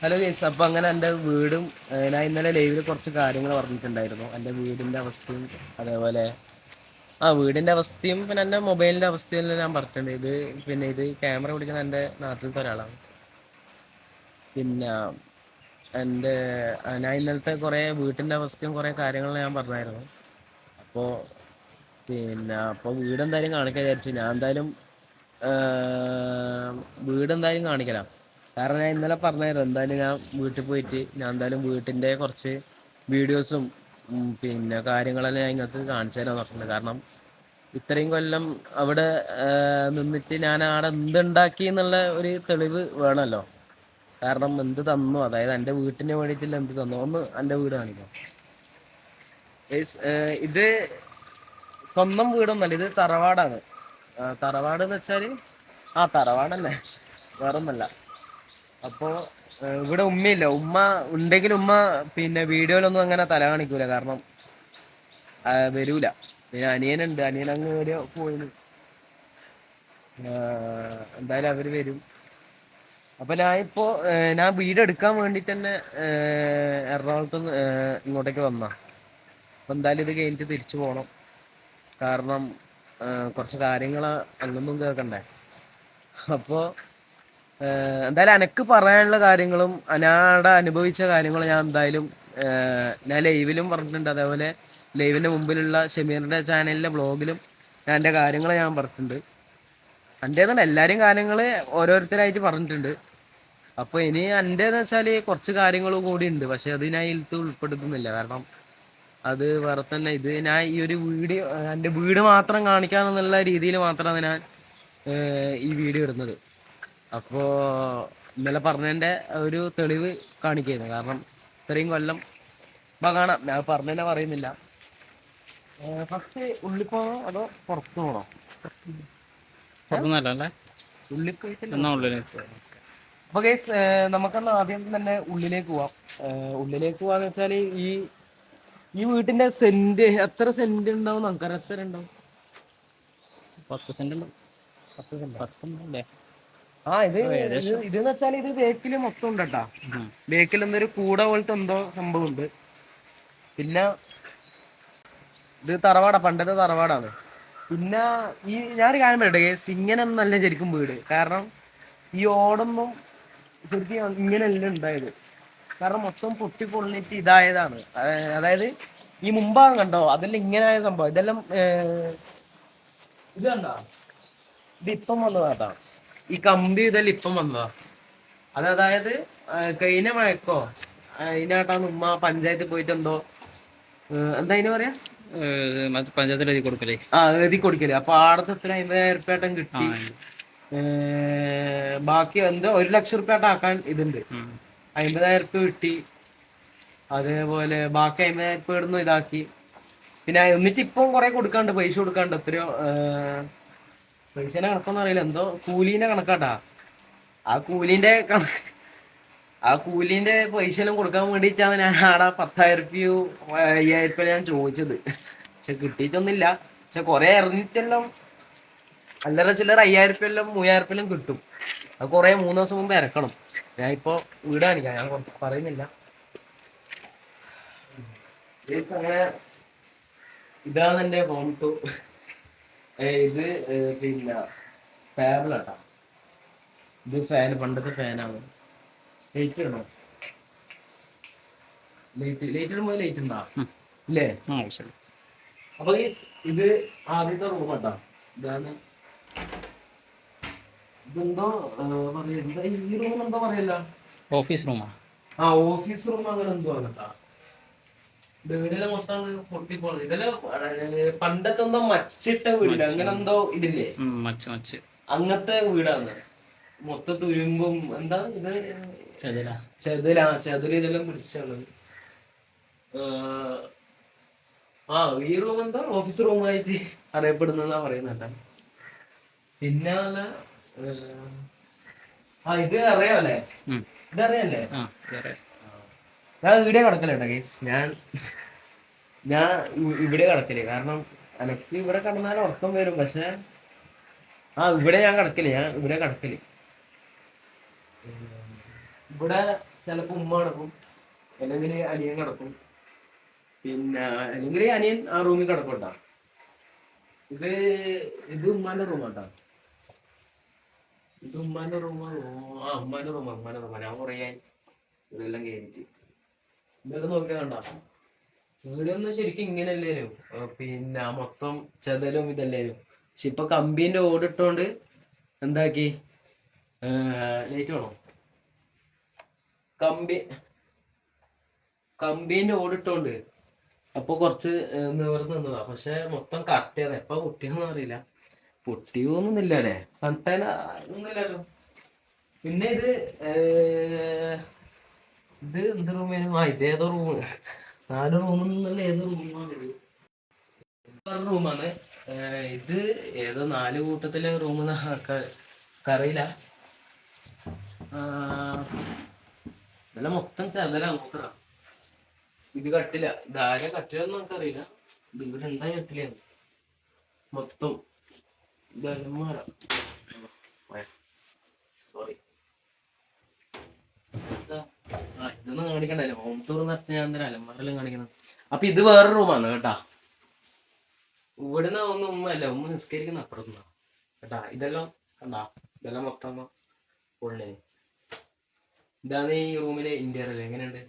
Hello guys, അപ്പൊ അങ്ങനെ എൻ്റെ വീടും ഞാൻ ഇന്നലെ ലൈവിൽ കുറച്ച് കാര്യങ്ങൾ പറഞ്ഞിട്ടുണ്ടായിരുന്നു. എൻ്റെ വീടിന്റെ അവസ്ഥയും അതേപോലെ വീടിന്റെ അവസ്ഥയും പിന്നെ എൻ്റെ മൊബൈലിന്റെ അവസ്ഥയും ഞാൻ പറഞ്ഞിട്ടുണ്ട്. ഇത് ക്യാമറ പിടിക്കുന്ന എൻ്റെ നാട്ടിലത്തെ ഒരാളാണ്. പിന്നെ എൻ്റെ ഞാൻ ഇന്നലത്തെ കുറേ വീട്ടിന്റെ അവസ്ഥയും കുറേ കാര്യങ്ങൾ ഞാൻ പറഞ്ഞായിരുന്നു. അപ്പോൾ അപ്പോൾ വീടെന്തായാലും കാണിക്കാൻ വിചാരിച്ചു. ഞാൻ എന്തായാലും വീടെന്തായാലും കാണിക്കണം. കാരണം ഞാൻ ഇന്നലെ പറഞ്ഞായിരുന്നു എന്തായാലും ഞാൻ വീട്ടിൽ പോയിട്ട് ഞാൻ എന്തായാലും വീട്ടിൻ്റെ കുറച്ച് വീഡിയോസും പിന്നെ കാര്യങ്ങളെല്ലാം ഞാൻ നിങ്ങൾക്ക് കാണിച്ചു തരാൻ പറഞ്ഞിട്ടുണ്ട്. കാരണം ഇത്രയും കൊല്ലം അവിടെ നിന്നിട്ട് ഞാൻ അവിടെ എന്തുണ്ടാക്കി എന്നുള്ള ഒരു തെളിവ് വേണമല്ലോ. കാരണം എന്ത് തന്നു, അതായത് എൻ്റെ വീട്ടിന് വേണ്ടിയിട്ടില്ല എന്ത് തന്നു ഒന്ന് എൻ്റെ വീട് കാണിക്കാം. ഇത് സ്വന്തം വീടൊന്നല്ല, ഇത് തറവാടാണ്. തറവാട് എന്ന് വെച്ചാല് തറവാടല്ലേ, വേറൊന്നല്ല. അപ്പോ ഇവിടെ ഉമ്മയില്ല. ഉമ്മ ഉണ്ടെങ്കിൽ ഉമ്മ പിന്നെ വീഡിയോയിലൊന്നും അങ്ങനെ തല കാണിക്കൂല, കാരണം വരൂല. പിന്നെ അനിയനുണ്ട്, അനിയൻ അങ്ങ് എവിടെയോ പോയിന്. എന്തായാലും അവര് വരും. അപ്പൊ ഞാൻ വീട് എടുക്കാൻ വേണ്ടിട്ട് തന്നെ എറണാകുളത്ത് ഇങ്ങോട്ടേക്ക് വന്നാ. അപ്പൊ എന്തായാലും ഇത് കഴിഞ്ഞിട്ട് തിരിച്ചു പോകണം. കാരണം കുറച്ച് കാര്യങ്ങൾ അങ്ങൊന്നും കേൾക്കണ്ടേ. അപ്പോ എന്തായാലും എനക്ക് പറയാനുള്ള കാര്യങ്ങളും ഞാൻ അവിടെ അനുഭവിച്ച കാര്യങ്ങളും ഞാൻ എന്തായാലും ഞാൻ ലൈവിലും പറഞ്ഞിട്ടുണ്ട്. അതേപോലെ ലൈവിന്റെ മുമ്പിലുള്ള ഷമീറിന്റെ ചാനലിലെ വ്ളോഗിലും ഞാൻ എൻ്റെ കാര്യങ്ങൾ ഞാൻ പറഞ്ഞിട്ടുണ്ട്. എൻ്റെന്നല്ല എല്ലാവരും കാര്യങ്ങൾ ഓരോരുത്തരായിട്ട് പറഞ്ഞിട്ടുണ്ട്. അപ്പോൾ ഇനി എൻ്റെന്ന് വെച്ചാൽ കുറച്ച് കാര്യങ്ങളും കൂടി ഉണ്ട്, പക്ഷെ അത് ഞാൻ ഇതിൽ ഉൾപ്പെടുത്തുന്നില്ല. കാരണം അത് വേറെ തന്നെ. ഇത് ഞാൻ ഈ ഒരു വീഡിയോ എൻ്റെ വീട് മാത്രം കാണിക്കാന്നുള്ള രീതിയിൽ മാത്രമാണ് ഞാൻ ഈ വീഡിയോ ഇടുന്നത്. അപ്പോ ഇന്നലെ പറഞ്ഞതിന്റെ ഒരു തെളിവ് കാണിക്കുന്നു. കാരണം ഇത്രയും കൊല്ലം കാണാം. ഞാൻ പറഞ്ഞതന്നെ പറയുന്നില്ല. ഫസ്റ്റ് ഉള്ളിൽ പോകണോ അതോ പുറത്തു പോകണോ? ഉള്ളിൽ പോയിട്ട് അപ്പൊ ഗൈസ് നമുക്കൊന്ന് ആദ്യം തന്നെ ഉള്ളിലേക്ക് പോവാം. ഉള്ളിലേക്ക് പോവാന്ന് വെച്ചാല് ഈ വീട്ടിന്റെ സെന്റ് എത്ര സെന്റ് ഉണ്ടാവും നമുക്കറിയാം. എത്ര ഉണ്ടാവും? 10 സെന്റ് ഉണ്ടാവും. 10 സെന്റ്. 10 ഇതെന്ന് വെച്ചാൽ ഇത് ബേക്കില് മൊത്തം ഉണ്ട് കേട്ടാ. ബേക്കിൽ എന്തൊരു കൂട പോലത്തെ എന്തോ സംഭവം ഉണ്ട്. പിന്നെ ഇത് തറവാടാ, പണ്ടത്തെ തറവാടാണ്. പിന്നെ ഞാനൊരു കാര്യം പറയട്ടെ ഗൈസ്, ഇങ്ങനെയൊന്നും അല്ല ശരിക്കും വീട്. കാരണം ഈ ഓടൊന്നും ശരിക്കും ഇങ്ങനെയല്ല ഉണ്ടായത്. കാരണം മൊത്തം പൊട്ടി പൊള്ളിട്ട് ഇതായതാണ്. അതായത് ഈ മുമ്പാണ് കണ്ടോ, അതെല്ലാം ഇങ്ങനെയായ സംഭവം. ഇതെല്ലാം ഇത് കണ്ടോ, ഇതിപ്പം വന്നതാട്ടാ. ഈ കമ്പി ഇതെല്ലാം ഇപ്പം വന്നതാ. അതായത് കഴിഞ്ഞ മഴക്കോ അതിനാട്ടാണ് ഉമ്മ പഞ്ചായത്തിൽ പോയിട്ട് എന്തോ എന്താ അതിന് പറയാ, പഞ്ചായത്തിൽ എഴുതി കൊടുക്കലേ. എഴുതി കൊടുക്കല്. അപ്പൊ ആടത്തെ എത്ര 50,000 കിട്ടി. ബാക്കി എന്തോ 1,00,000 റുപ്യാട്ടം ആക്കാൻ ഇതുണ്ട്. 50,000 കിട്ടി. അതേപോലെ ബാക്കി 50,000 ഇടുന്നു ഇതാക്കി. പിന്നെ എന്നിട്ട് ഇപ്പം കുറെ കൊടുക്കാണ്ട്, പൈസ കൊടുക്കാണ്ട്. എത്രയോ പൈസേനെ കണക്കൊന്നും അറിയില്ല, എന്തോ കൂലീന്റെ കണക്കാട്ടാ. ആ കൂലിന്റെ പൈസ എല്ലാം കൊടുക്കാൻ വേണ്ടിയിട്ടാണ് ഞാൻ ആടെ 10,000 5,000 ഞാൻ ചോദിച്ചത്. പക്ഷെ കിട്ടിയിട്ടൊന്നുമില്ല. പക്ഷെ കൊറേ ഇറങ്ങിയിട്ടെല്ലാം അല്ലറ ചില്ലറ 5,000 എല്ലാം 3,000 എല്ലാം കിട്ടും. അത് കൊറേ 3 ദിവസം മുമ്പ് ഇറക്കണം. ഞാൻ ഇപ്പൊ വീട് കാണിക്കാം, ഞാൻ പറയുന്നില്ല. അങ്ങനെ ഇതാണ് എന്റെ ഹോം ടു. ഇത് പിന്നെ ടേബിളാട്ടാ. ഇത് ഫാന്, പണ്ടത്തെ ഫാനാണ്. ലൈറ്റ് ഇടണോ? ലൈറ്റ് ഇടുമ്പോ ലൈറ്റ് ഉണ്ടാ ഇല്ലേ? അപ്പൊ ഇത് ആദ്യത്തെ റൂമാട്ടാ. ഇതാണ്. ഇതെന്തോ പറയാ, എന്താ ഈ റൂം എന്തോ പറയല്ല, ഓഫീസ് റൂമാ. ഓഫീസ് റൂം അങ്ങനെ എന്തോ ആകട്ടാ. വീടെല്ലാം മൊത്തം പൊട്ടിപ്പോണത്. ഇതെല്ലാം പണ്ടത്തെ എന്തോ മച്ചിട്ട വീടില്ല, അങ്ങനെ എന്തോ ഇതില്ലേ, അങ്ങനത്തെ വീടാണ്. മൊത്ത തുരുമ്പും എന്താ ഇത്, ചെതല ഇതെല്ലാം പിടിച്ചാണ്. ഈ റൂം എന്താ ഓഫീസ് റൂമായിട്ട് അറിയപ്പെടുന്ന പറയുന്നല്ല. പിന്നെ ഇത് അറിയാമല്ലേ, ഇതറിയാല്ലേ? ഞാൻ ഇവിടെ കിടക്കലേട്ടാ ഗൈസ്. ഞാൻ ഇവിടെ കിടക്കല്. കാരണം എനക്ക് ഇവിടെ കിടന്നാൽ ഉറക്കം വരും. പക്ഷെ ഇവിടെ ഞാൻ കിടക്കല്. ഇവിടെ ചിലപ്പോ ഉമ്മ കിടക്കും, അല്ലെങ്കിൽ അനിയൻ കിടക്കും, പിന്നെ അല്ലെങ്കിൽ അനിയൻ ആ റൂമിൽ കിടക്കണ്ടാ. ഇത് ഇത് ഉമ്മാന്റെ റൂമാട്ടാ. ഇത് ഉമ്മാന്റെ റൂമാ. ഉമ്മാന്റെ റൂമാ. ഞാൻ കുറേ ഇതെല്ലാം കയറിയിട്ട് ഇതൊക്കെ നോക്കിയാ കണ്ട. വീടൊന്നും ശരിക്കും ഇങ്ങനെയല്ലേനും, പിന്നെ മൊത്തം ചെതലും ഇതല്ലേനും. പക്ഷെ ഇപ്പൊ കമ്പീന്റെ ഓടിട്ടോണ്ട് എന്താക്കി, ലൈറ്റ് വേണോ? കമ്പീന്റെ ഓടിട്ടോണ്ട് അപ്പൊ കുറച്ച് നിവർന്ന് നിന്നതാ. പക്ഷെ മൊത്തം കട്ടയാണ്. എപ്പ പൊട്ടിയൊന്നും അറിയില്ല. പൊട്ടിയൊന്നുമില്ല അല്ലേ, കട്ടല ഒന്നുമില്ലല്ലോ. പിന്നെ ഇത് എന്ത് റൂമേനും? ഇതേതോ റൂം, 4 റൂമെന്നല്ല, ഏതോ റൂമാണ് ഇത്. റൂമാണ് ഇത്. ഏതോ 4 കൂട്ടത്തിലെ റൂം അറിയില്ല. ഇതെല്ലാം മൊത്തം ചതലാ. നോക്കടാ, ഇത് കട്ടില. ഇതാരെ കട്ടിലെന്ന് നമുക്കറിയില്ല. ഇത് ഇവിടെ ഉണ്ടായ കട്ടിലാണ് മൊത്തം. ഇത് അലമാര. സോറി, ഇതൊന്നും കാണിക്കണ്ടല്ലോ. ഹോം ടൂർ നടത്തി ഞാൻ എന്തായാലും അലമാരെല്ലാം കാണിക്കണം. അപ്പൊ ഇത് വേറെ റൂമാണ് കേട്ടാ. ഇവിടുന്ന് ഒന്നും ഉമ്മ നിസ്കരിക്കുന്ന അപ്പുറത്തുനിന്നാ കേട്ടാ. ഇതെല്ലാം കണ്ടാ, ഇതെല്ലാം മൊത്തം ഉള്ളേ. ഇതാണ് ഈ റൂമിലെ ഇന്റീരിയർ. എങ്ങനെയുണ്ട്?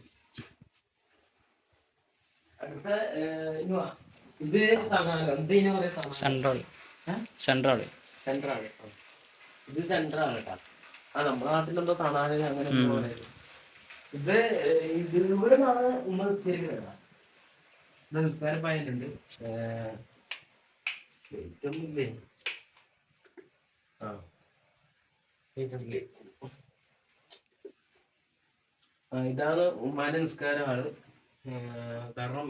അടുത്ത ഇത് എന്തിനു പറയാ? സെൻട്രൽ. ഇത് സെന്ററാണ് കേട്ടാ. നമ്മുടെ നാട്ടിലെന്തോ തണാല് അങ്ങനെ ഇത് ഇവിടെ നിന്നാണ് ഉമ്മ നിസ്കരിക്കുന്നത്. ഇത് നിസ്കാരം പായുന്നുണ്ട്. ഇതാണ് ഉമ്മാന്റെ നിസ്കാരമാണ്. കാരണം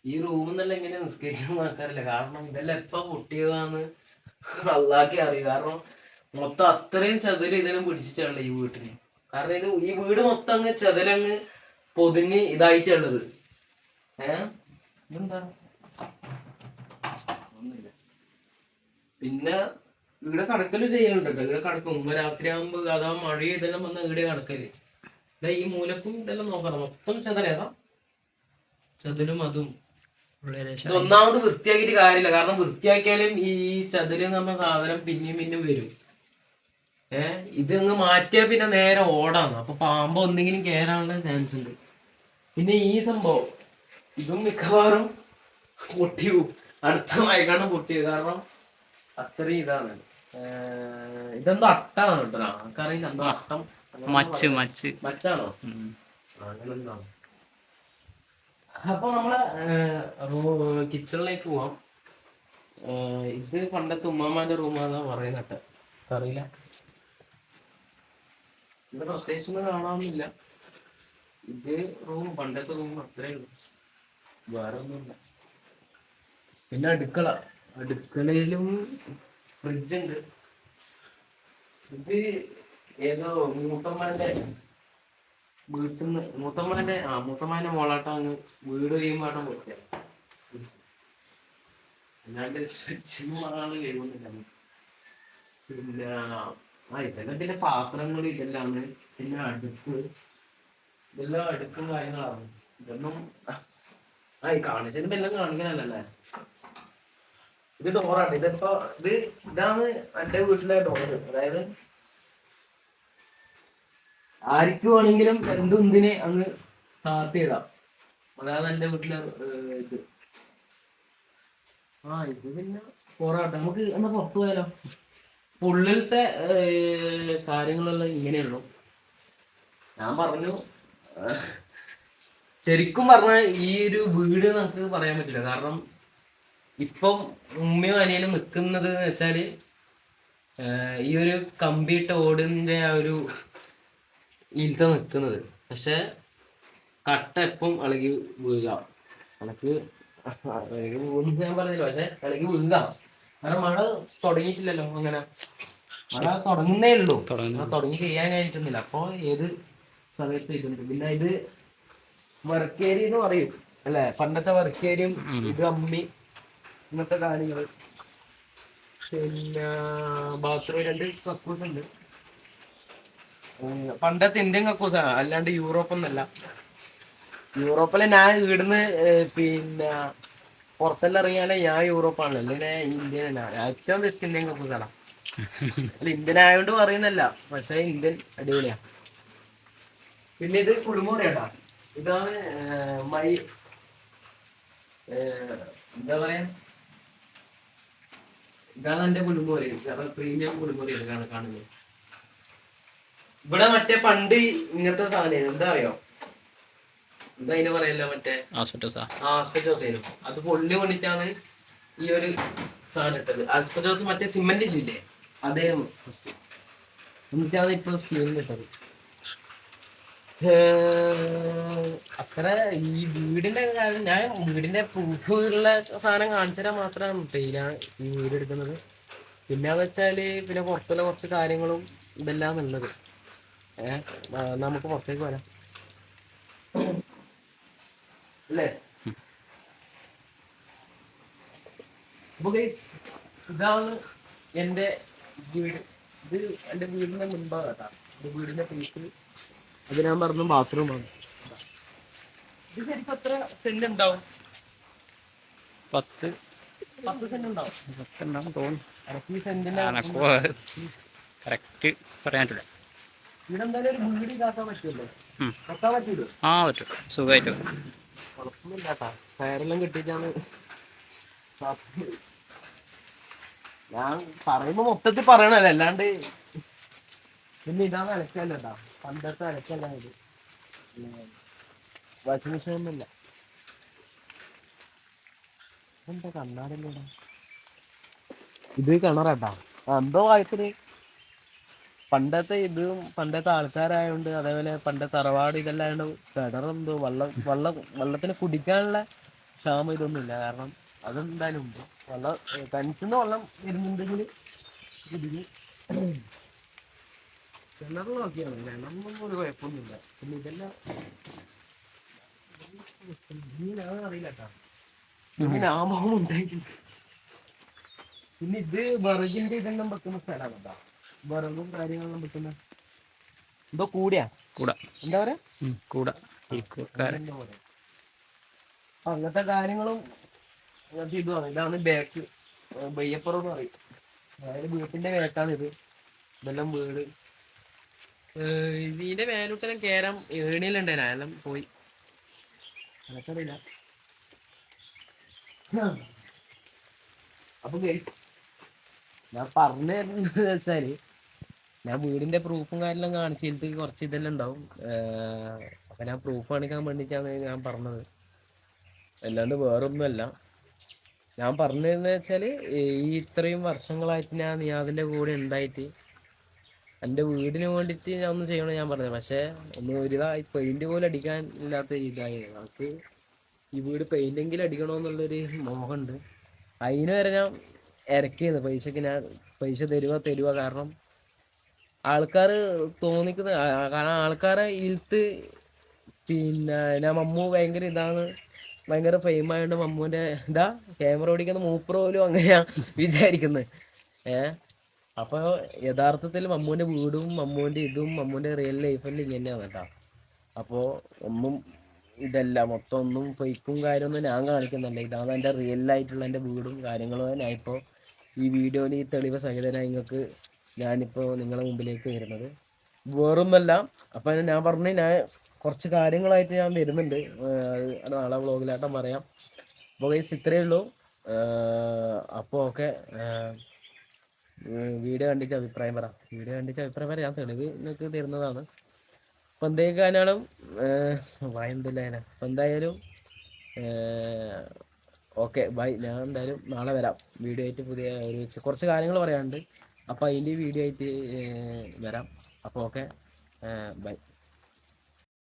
ഈ റൂമിൽ നിന്നെല്ലാം എങ്ങനെ നിസ്കരിക്കുന്ന ആൾക്കാരില്ല. കാരണം ഇതെല്ലാം എപ്പ പൊട്ടിയതാന്ന് അള്ളാഹ്ക്കേ അറിയും. കാരണം മൊത്തം അത്രയും ചതുരം ഇതിനും പിടിച്ചിട്ടുള്ള ഈ വീട്ടിന്. കാരണം ഈ വീട് മൊത്തം അങ്ങ് ചതുരങ്ങ് പൊതിഞ്ഞ് ഇതായിട്ടുള്ളത്. ഇതെന്താ? ഒന്നുമില്ല. പിന്നെ ഇവിടെ കടക്കല് ചെയ്യുന്നുണ്ട് കേട്ടോ. ഇവിടെ കടക്കും. ഉമ്മ രാത്രി ആകുമ്പോ അതാ മഴയും ഇതെല്ലാം വന്ന് ഇവിടെ കടക്കല്. ഈ മൂലക്കും ഇതെല്ലാം നോക്കണം. മൊത്തം ചതുരേതാ, ചതുരും അതും. ഒന്നാമത് വൃത്തിയാക്കിയിട്ട് കാര്യമില്ല. കാരണം വൃത്തിയാക്കിയാലും ഈ ചതുര് എന്ന് പറഞ്ഞ സാധനം പിന്നെയും വരും. ഇതങ്ങ് മാറ്റിയാൽ പിന്നെ നേരെ ഓടാണ്. അപ്പൊ പാമ്പ് എന്തെങ്കിലും കേറാനുള്ള ചാൻസ് ഉണ്ട്. പിന്നെ ഈ സംഭവം ഇതും മിക്കവാറും പൊട്ടിയു. അടുത്ത മയക്കാണ് പൊട്ടിയത്. കാരണം അത്രയും ഇതാണ്. ഇതെന്തോ അട്ടാണ് കേട്ടോ. നമുക്കറിയില്ല എന്തോ അട്ടം. മച്ചാണോ? അങ്ങനെ എന്താണ്. അപ്പൊ നമ്മളെ കിച്ചണിലേക്ക് പോവാം. ഇത് പണ്ടത്തെ ഉമ്മാമാന്റെ റൂമാന്നാ പറയുന്നത്. അറിയില്ല. ഇവിടെ പ്രത്യേകിച്ചൊന്നും കാണാനൊന്നുമില്ല. ഇത് റൂം, പണ്ടത്തെ റൂം അത്രേ ഉള്ളൂ, വേറെ ഒന്നുമില്ല. പിന്നെ അടുക്കളയിലും ഫ്രിഡ്ജുണ്ട്. ഇത് ഏതോ മൂത്തമ്മാന്റെ വീട്ടിന്ന്, മൂത്തമ്മാന്റെ മോളാട്ടം അങ്ങ് വീട് കഴിയുമ്പോട്ടം പൊട്ടിയ. അല്ലാണ്ട് ഫ്രിഡ്ജിന് ആള് കഴിയുന്നില്ല. പിന്നെ ഇതെല്ലാം പിന്നെ പാത്രങ്ങൾ ഇതെല്ലാം. പിന്നെ ഇതെല്ലാം അടുക്കും കാര്യങ്ങളാണ്. ഇതൊന്നും ഈ കാണിച്ചതിന്റെ എല്ലാം കാണിക്കാനല്ലേ. ഇത് ഡോറാണ്. ഇതാണ് എന്റെ വീട്ടിലെ ഡോറ്. അതായത് ആർക്ക് വേണമെങ്കിലും എന്തിനെ അങ്ങ് താത്തിയിടാം. അതാണ് എന്റെ വീട്ടിലെ ഇത്. ഇത് പിന്നെ പോറാട്ടെ. നമുക്ക് എന്നാ പുറത്തു പോയാലോ? ഉള്ളിലത്തെ കാര്യങ്ങളെല്ലാം ഇങ്ങനെയുള്ളൂ. ഞാൻ പറഞ്ഞു, ശരിക്കും പറഞ്ഞാൽ ഈ ഒരു വീട് നമുക്ക് പറയാൻ പറ്റില്ല. കാരണം ഇപ്പം ഉമ്മയും അനിയനും നിൽക്കുന്നത് വെച്ചാല് ഈ ഒരു കമ്പിയിട്ട ഓടിന്റെ ആ ഒരു ഇതിലത്തെ നിൽക്കുന്നത്. പക്ഷെ കട്ട എപ്പം ഇളകി വീഴാം. ഇളകി വീഴുന്ന ഞാൻ പറഞ്ഞില്ല, പക്ഷെ ഇളകി വീഴാം. കാരണം മഴ തുടങ്ങിയിട്ടില്ലല്ലോ. അങ്ങനെ മഴ തുടങ്ങുന്നേ ഉള്ളൂ. തുടങ്ങി കഴിയാനായിട്ടൊന്നുമില്ല. അപ്പൊ ഏത് സമയത്ത് ഇതുണ്ട്. പിന്നെ ഇത് വർക്കേരി എന്ന് പറയും അല്ലെ, പണ്ടത്തെ വർക്കേരിയും. ഇത് അമ്മി, ഇങ്ങനത്തെ കാര്യങ്ങള്. പിന്നെ ബാത്റൂം 2 കക്കൂസ് ഉണ്ട്. പണ്ടത്തെ ഇന്ത്യൻ കക്കൂസാ, അല്ലാണ്ട് യൂറോപ്പ് ഒന്നല്ല. യൂറോപ്പിലെ ഞാൻ ഇവിടുന്ന് പിന്നെ പുറത്തെല്ലാം ഇറങ്ങിയാലേ ഞാൻ യൂറോപ്പാണല്ലോ, അല്ലെങ്കിൽ ഞാൻ ഇന്ത്യൻ. ഏറ്റവും ബെസ്റ്റ് ഇന്ത്യൻ കക്കൂസാണ്. അല്ല, ഇന്ത്യൻ ആയതുകൊണ്ട് പറയുന്നല്ല, പക്ഷെ ഇന്ത്യൻ അടിപൊളിയാ. പിന്നെ ഇത് കുളിമുറിയാട്ടാ. ഇതാണ് മൈ എന്താ പറയാ, ഇതാണ് എന്റെ കുളിമുറി. പ്രീമിയം കുളിമുറിയാണ് കാണുന്നത്. ഇവിടെ മറ്റേ പണ്ട് ഇങ്ങനത്തെ സാധനം എന്താ അറിയോ, എന്താ അതിന് പറയല്ലോ, മറ്റേ ആസ്പെറ്റോസ് ആയിരുന്നു. അത് പൊള്ളി കൊണ്ടിട്ടാണ് ഈ ഒരു സാധനം ഇട്ടത്. ആസ്പെറ്റോസ് മറ്റേ സിമെന്റ് ഇല്ലേ, അതേ എന്നിട്ടാണ് ഇപ്പൊ സ്ക്രീനിൽ ഇട്ടത്. അത്ര ഈ വീടിന്റെ കാര്യം, ഞാൻ വീടിന്റെ പ്രൂഫ് ഉള്ള സാധനം കാണിച്ചാൽ മാത്രമാണ് ഞാൻ ഈ വീട് എടുക്കുന്നത്. പിന്നെന്ന് വെച്ചാല് പിന്നെ പുറത്തുള്ള കുറച്ച് കാര്യങ്ങളും ഇതെല്ലാം ഉള്ളത്. നമുക്ക് പുറത്തേക്ക് വരാം അല്ലേ. അപ്പൊ ഗൈസ്, ഇതാണ് എന്റെ വീട്. ഇത് എന്റെ വീടിന്റെ മുൻപാണ് കേട്ടാ. വീടിന്റെ പീസ് അത് ഞാൻ പറഞ്ഞു ബാത്റൂമാണ്. ഇത് ശരിക്കും എത്ര സെന്റ് ഉണ്ടാവും? 10 സെന്റ് ഉണ്ടാവും. 10 ഉണ്ടാവും തോന്നുന്നു. ഈ സെന്റിന്റെ കറക്റ്റ് പറയാൻ പറ്റില്ല. ഇവിടെ എന്തായാലും ഒരു വീട് കാക്കാൻ പറ്റുമല്ലോ, വെക്കാൻ പറ്റൂല്ലോ. പറ്റും, സുഖമായിട്ട്. കുഴപ്പമൊന്നുമില്ലാട്ടാ, ഫയറെല്ലാം കിട്ടിയിട്ടാണ്. ഞാൻ പറയുമ്പോ മൊത്തത്തിൽ പറയണല്ലോ, അല്ലാണ്ട്. പിന്നെ ഇതാണ് അലക്കല്ല കേട്ടാ, പണ്ടത്തെ അലക്കല്ല ഇത്. വാഷിംഗ് മെഷീൻ ഒന്നുമില്ല. എന്താ കണ്ണാടില്ലടാ, ഇത് കിണറാട്ടാ. എന്തോ കാര്യത്തിന് പണ്ടത്തെ ഇതും പണ്ടത്തെ ആൾക്കാരായോണ്ട്, അതേപോലെ പണ്ടത്തെ തറവാട് ഇതെല്ലാം ആയതുകൊണ്ട് കിണറെന്തോ വെള്ളത്തിന് കുടിക്കാനുള്ള ക്ഷാമം ഇതൊന്നുമില്ല. കാരണം അതെന്തായാലും ഉണ്ട്. കിണറ്റിന്ന് വെള്ളം വരുന്നുണ്ടെങ്കിൽ ഇതിന് കിണറിൽ നോക്കിയാണ്. കിണറിനൊന്നും ഒരു കുഴപ്പമൊന്നുമില്ല. പിന്നെ ഇതെല്ലാം അറിയില്ല കേട്ടാ, ഇങ്ങനെ ആമാവും ഉണ്ടായിട്ടുണ്ട്. പിന്നെ ഇത് വിറകിന്റെ ഇതെല്ലാം വെക്കുന്ന സ്ഥലമാണ് കേട്ടാ, വിറകും കാര്യങ്ങളെല്ലാം വെക്കുന്ന. എന്തോ കൂടിയാ എന്താ പറയാ, അങ്ങനത്തെ കാര്യങ്ങളും അങ്ങനത്തെ ഇതുമാണ്. ഇതാണ് ബാക്ക് ബയ്യപ്പുറം എന്ന് പറയും. അതായത് വീട്ടിന്റെ ബാക്കാണ് ഇത്. ഇതെല്ലാം വീട്. ഇതിന്റെ മേലോട്ടെല്ലാം കേറാൻ ഏണിയിലുണ്ടായിരുന്നു, അതെല്ലാം പോയി, അതൊക്കറിയില്ല. അപ്പൊ ഞാൻ പറഞ്ഞു തരുന്നത് വെച്ചാല്, ഞാൻ വീടിന്റെ പ്രൂഫും കാര്യമെല്ലാം കാണിച്ചിട്ട് കുറച്ച് ഇതെല്ലാം ഉണ്ടാവും. അപ്പൊ ഞാൻ പ്രൂഫ് കാണിക്കാൻ വേണ്ടിയിട്ടാണ് ഞാൻ പറഞ്ഞത്, അല്ലാണ്ട് വേറൊന്നുമല്ല. ഞാൻ പറഞ്ഞതെന്ന് വെച്ചാല്, ഈ ഇത്രയും വർഷങ്ങളായിട്ട് ഞാൻ അതിന്റെ കൂടെ ഉണ്ടായിട്ട് എൻ്റെ വീടിന് വേണ്ടിയിട്ട് ഞാൻ ഒന്നും ചെയ്യണം ഞാൻ പറഞ്ഞത്. പക്ഷെ ഒന്നും ഒരുതായി പെയിന്റ് പോലും അടിക്കാൻ ഇല്ലാത്ത ഇതായി. നമുക്ക് ഈ വീട് പെയിന്റെങ്കിലും അടിക്കണമെന്നുള്ളൊരു മോഹമുണ്ട്. അതിന് വരെ ഞാൻ ഇറക്കിയത് പൈസക്ക്. ഞാൻ പൈസ തരുക. കാരണം ആൾക്കാർ തോന്നിക്കുന്ന, കാരണം ആൾക്കാരെ ഇൽത്ത് പിന്നെ ഞാൻ മമ്മു ഭയങ്കര ഇതാണ്, ഭയങ്കര ഫെയിമായോണ്ട് മമ്മൂന്റെ ക്യാമറ ഓടിക്കുന്ന മൂപ്പർ പോലും അങ്ങനെയാ വിചാരിക്കുന്നത്. അപ്പൊ യഥാർത്ഥത്തിൽ മമ്മൂന്റെ വീടും മമ്മൂന്റെ ഇതും മമ്മൂന്റെ റിയൽ ലൈഫെല്ലാം ഇങ്ങനെയാണ് കേട്ടോ. അപ്പോ ഒന്നും ഇതല്ല, മൊത്തം ഒന്നും ഫേക്കും കാര്യമൊന്നും ഞാൻ കാണിക്കുന്നില്ല. ഇതാണ് എൻ്റെ റിയൽ ആയിട്ടുള്ള എൻ്റെ വീടും കാര്യങ്ങളും. ഞാൻ ഇപ്പോൾ ഈ വീഡിയോയിൽ ഈ തെളിവ് സഹിതനായി ഞാനിപ്പോൾ നിങ്ങളുടെ മുമ്പിലേക്ക് വരുന്നത് വേറൊന്നുമല്ല. അപ്പം ഞാൻ പറഞ്ഞു, ഞാൻ കുറച്ച് കാര്യങ്ങളായിട്ട് ഞാൻ വരുന്നുണ്ട്, അത് നാളെ വ്ളോഗിലാട്ടം പറയാം. അപ്പോൾ ഗൈസ് ഇത്രയേ ഉള്ളൂ. അപ്പോൾ ഓക്കെ, വീഡിയോ കണ്ടിട്ട് അഭിപ്രായം പറയാം. ഞാൻ തെളിവ് നിങ്ങൾക്ക് തരുന്നതാണ്. അപ്പം എന്തൊക്കെയാലും വായന്തില്ല. അപ്പം എന്തായാലും ഓക്കെ ബൈ. ഞാൻ എന്തായാലും നാളെ വരാം വീഡിയോ ആയിട്ട്. പുതിയ കുറച്ച് കാര്യങ്ങൾ പറയാനുണ്ട്. അപ്പോൾ അതിൻ്റെ വീഡിയോ ആയിട്ട് വരാം. അപ്പോൾ ഓക്കെ, ബൈ.